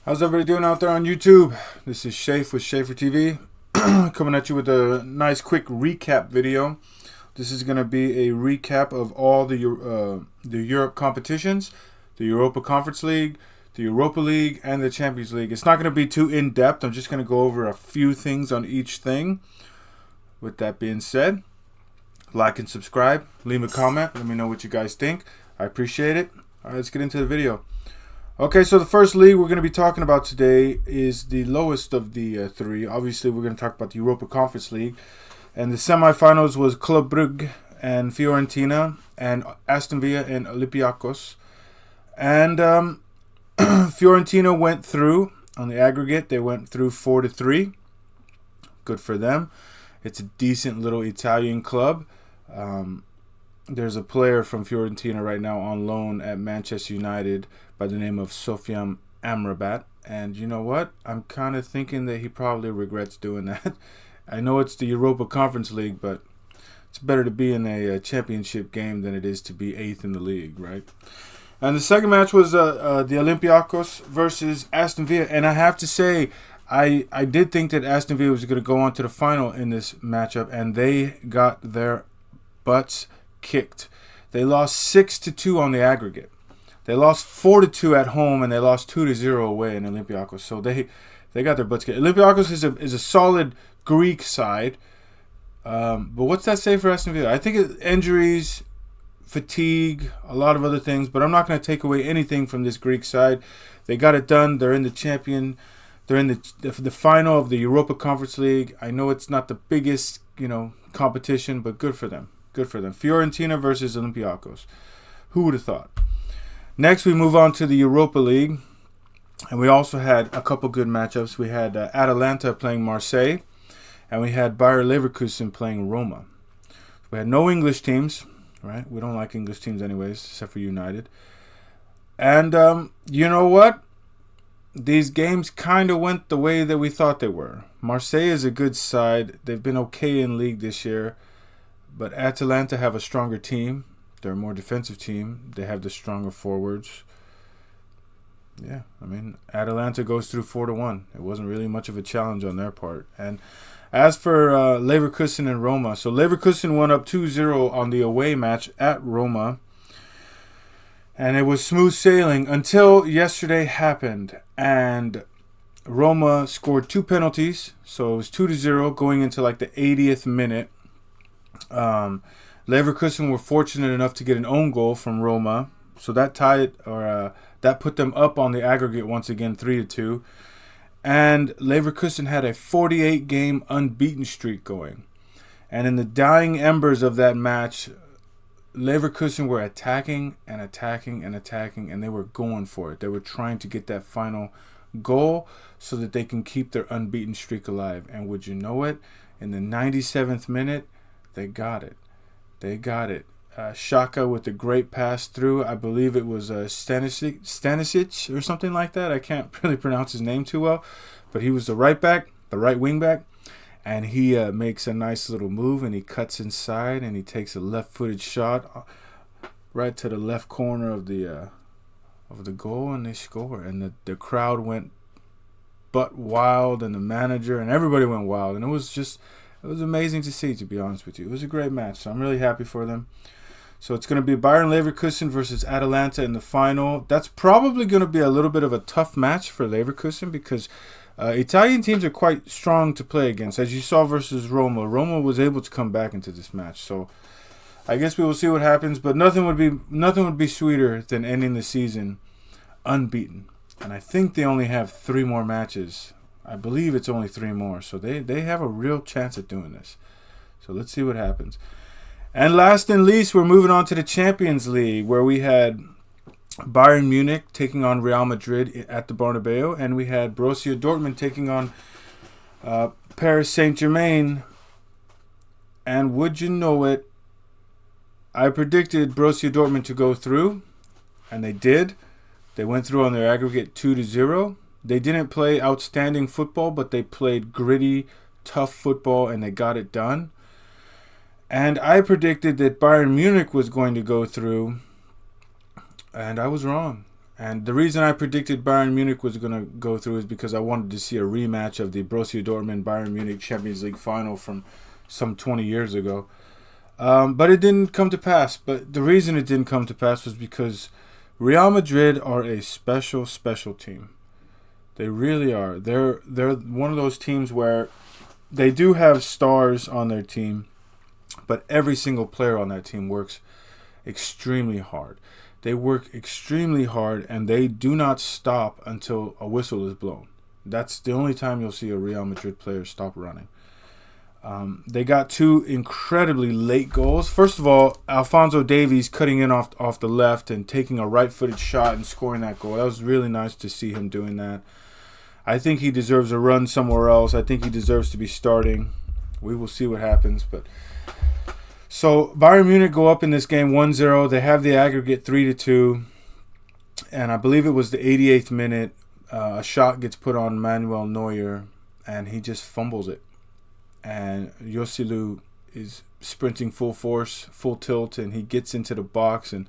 How's everybody doing out there on YouTube? This is Shafe with Schaefer TV, coming at you with a nice quick recap video. This is going to be a recap of all the Europe competitions, the Europa Conference League, the Europa League, and the Champions League. It's not going to be too in-depth. I'm just going to go over a few things on each thing. With that being said, like and subscribe, leave a comment, let me know what you guys think. I appreciate it. All right, let's get into the video. Okay, so the first league we're going to be talking about today is the lowest of the three. Obviously, we're going to talk about the Europa Conference League. And the semifinals was Club Brugge and Fiorentina and Aston Villa and Olympiacos. And Fiorentina went through on the aggregate. They went through 4-3. Good for them. It's a decent little Italian club. There's a player from Fiorentina right now on loan at Manchester United by the name of Sofian Amrabat. And you know what? I'm kind of thinking that he probably regrets doing that. I know it's the Europa Conference League, but it's better to be in a championship game than it is to be 8th in the league, right? And the second match was the Olympiacos versus Aston Villa. And I have to say, I did think that Aston Villa was going to go on to the final in this matchup, and they got their butts kicked. They lost 6-2 on the aggregate. They lost 4-2 at home, and they lost 2-0 away in Olympiacos. So they got their butts kicked. Olympiacos is a solid Greek side, but what's that say for Aston Villa? I think it's injuries, fatigue, a lot of other things. But I'm not going to take away anything from this Greek side. They got it done. They're in the champion. They're in the final of the Europa Conference League. I know it's not the biggest competition, but good for them. Good for them. Fiorentina versus Olympiacos. Who would have thought? Next, we move on to the Europa League. And we also had a couple good matchups. We had Atalanta playing Marseille. And we had Bayer Leverkusen playing Roma. We had no English teams, right? We don't like English teams anyways, except for United. And you know what? These games kind of went the way that we thought they were. Marseille is a good side. They've been okay in league this year. But Atalanta have a stronger team. They're a more defensive team. They have the stronger forwards. Yeah, I mean, Atalanta goes through 4-1. It wasn't really much of a challenge on their part. And as for Leverkusen and Roma, so Leverkusen went up 2-0 on the away match at Roma. And it was smooth sailing until yesterday happened. And Roma scored 2 penalties. So it was 2-0 going into like the 80th minute. Leverkusen were fortunate enough to get an own goal from Roma. So that tied that put them up on the aggregate once again 3-2. And Leverkusen had a 48-game unbeaten streak going. And in the dying embers of that match, Leverkusen were attacking and attacking and attacking, and they were going for it. They were trying to get that final goal so that they can keep their unbeaten streak alive. And would you know it, in the 97th minute, they got it. They got it. Shaka with a great pass through. I believe it was Stanisic or something like that. I can't really pronounce his name too well. But he was the right wing back. And he makes a nice little move, and he cuts inside, and he takes a left-footed shot right to the left corner of the goal, and they score. And the crowd went butt wild, and the manager and everybody went wild. And it was amazing to see, to be honest with you. It was a great match, so I'm really happy for them. So it's going to be Bayern Leverkusen versus Atalanta in the final. That's probably going to be a little bit of a tough match for Leverkusen because Italian teams are quite strong to play against. As you saw versus Roma, Roma was able to come back into this match. So I guess we will see what happens. But nothing would be sweeter than ending the season unbeaten. And I think they only have 3 more matches. I believe it's only 3 more. So they have a real chance at doing this. So let's see what happens. And last and least, we're moving on to the Champions League, where we had Bayern Munich taking on Real Madrid at the Bernabeu, and we had Borussia Dortmund taking on Paris Saint-Germain. And would you know it, I predicted Borussia Dortmund to go through, and they did. They went through on their aggregate 2-0. They didn't play outstanding football, but they played gritty, tough football, and they got it done. And I predicted that Bayern Munich was going to go through, and I was wrong. And the reason I predicted Bayern Munich was going to go through is because I wanted to see a rematch of the Borussia Dortmund Bayern Munich Champions League final from some 20 years ago. But it didn't come to pass. But the reason it didn't come to pass was because Real Madrid are a special team. They really are. They're one of those teams where they do have stars on their team, but every single player on that team works extremely hard. They work extremely hard, and they do not stop until a whistle is blown. That's the only time you'll see a Real Madrid player stop running. They got 2 incredibly late goals. First of all, Alphonso Davies cutting in off the left and taking a right-footed shot and scoring that goal. That was really nice to see him doing that. I think he deserves a run somewhere else. I think he deserves to be starting. We will see what happens, but... So, Bayern Munich go up in this game 1-0. They have the aggregate 3-2. And I believe it was the 88th minute. A shot gets put on Manuel Neuer, and he just fumbles it. And UCL is sprinting full force, full tilt, and he gets into the box. And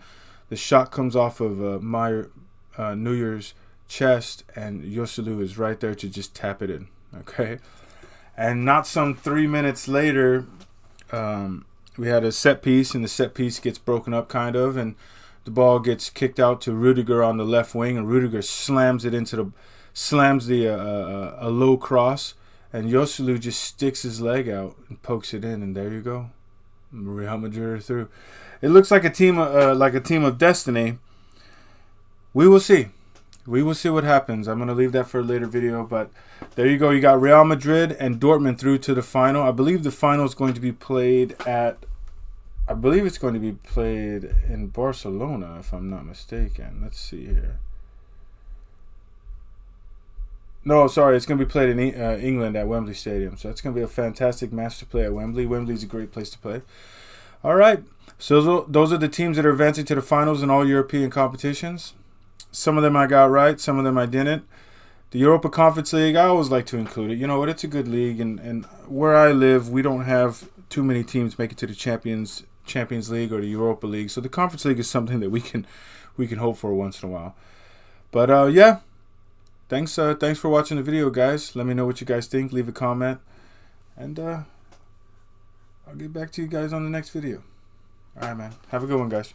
the shot comes off of Neuer's chest, and UCL is right there to just tap it in. Okay? And not some 3 minutes later... we had a set piece, and the set piece gets broken up kind of, and the ball gets kicked out to Rudiger on the left wing, and Rudiger slams a low cross, and UCL just sticks his leg out and pokes it in, and there you go. Real Madrid are through. It looks like a team of destiny. We will see. We will see what happens. I'm going to leave that for a later video, but there you go. You got Real Madrid and Dortmund through to the final. I believe the final is going to be played in Barcelona, if I'm not mistaken. Let's see here. No, sorry, it's going to be played in England at Wembley Stadium. So it's going to be a fantastic match to play at Wembley. Wembley's a great place to play. All right. So those are the teams that are advancing to the finals in all European competitions. Some of them I got right, some of them I didn't. The Europa Conference League, I always like to include it. You know what? It's a good league, and where I live, we don't have too many teams make it to the Champions League or the Europa League. So the Conference League is something that we can hope for once in a while. But yeah, thanks for watching the video, guys. Let me know what you guys think. Leave a comment, and I'll get back to you guys on the next video. All right, man. Have a good one, guys.